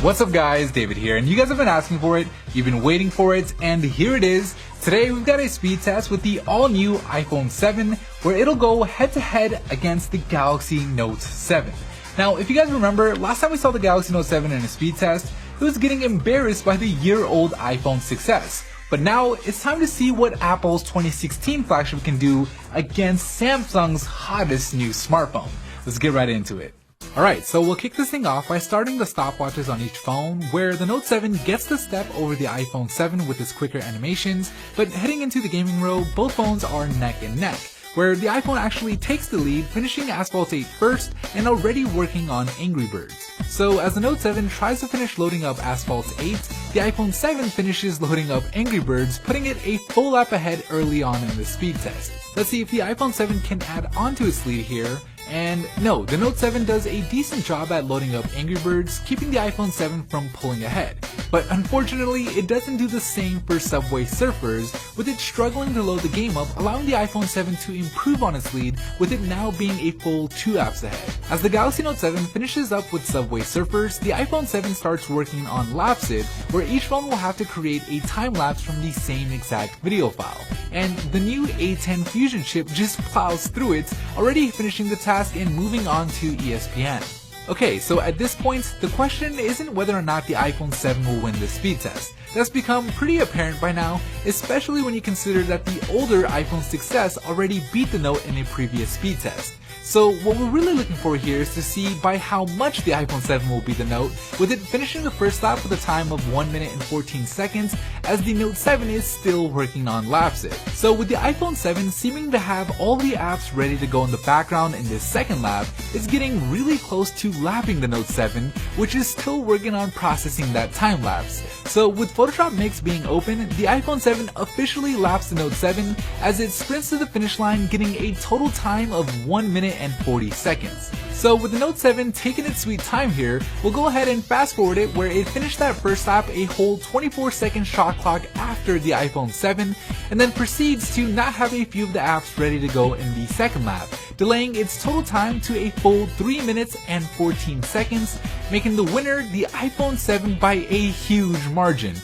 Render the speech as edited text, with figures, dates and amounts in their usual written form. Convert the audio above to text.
What's up guys, David here, and you guys have been asking for it, you've been waiting for it, and here it is. Today we've got a speed test with the all-new iPhone 7, where it'll go head-to-head against the Galaxy Note 7. Now, if you guys remember, last time we saw the Galaxy Note 7 in a speed test, it was getting embarrassed by the year-old iPhone 6s. But now, it's time to see what Apple's 2016 flagship can do against Samsung's hottest new smartphone. Let's get right into it. Alright, so we'll kick this thing off by starting the stopwatches on each phone, where the Note 7 gets the step over the iPhone 7 with its quicker animations, but heading into the gaming row, both phones are neck and neck, where the iPhone actually takes the lead, finishing Asphalt 8 first and already working on Angry Birds. So as the Note 7 tries to finish loading up Asphalt 8, the iPhone 7 finishes loading up Angry Birds, putting it a full lap ahead early on in the speed test. Let's see if the iPhone 7 can add on to its lead here. And no, the Note 7 does a decent job at loading up Angry Birds, keeping the iPhone 7 from pulling ahead. But unfortunately, it doesn't do the same for Subway Surfers, with it struggling to load the game up, allowing the iPhone 7 to improve on its lead, with it now being a full 2 apps ahead. As the Galaxy Note 7 finishes up with Subway Surfers, the iPhone 7 starts working on Lapsid, where each phone will have to create a time lapse from the same exact video file. And the new A10 Fusion chip just plows through it, already finishing the task and moving on to ESPN. Okay, so at this point, the question isn't whether or not the iPhone 7 will win this speed test. That's become pretty apparent by now, especially when you consider that the older iPhone 6s already beat the Note in a previous speed test. So what we're really looking for here is to see by how much the iPhone 7 will beat the Note, with it finishing the first lap with a time of 1 minute and 14 seconds, as the Note 7 is still working on Lapsid. So with the iPhone 7 seeming to have all the apps ready to go in the background in this second lap, it's getting really close to lapping the Note 7, which is still working on processing that time lapse. So with Photoshop Mix being open, the iPhone 7 officially laps the Note 7 as it sprints to the finish line, getting a total time of 1 minute and 40 seconds. So with the Note 7 taking its sweet time here, we'll go ahead and fast forward it, where it finished that first lap a whole 24-second shot clock after the iPhone 7, and then proceeds to not have a few of the apps ready to go in the second lap, delaying its total time to a full 3 minutes and 14 seconds, making the winner the iPhone 7 by a huge margin.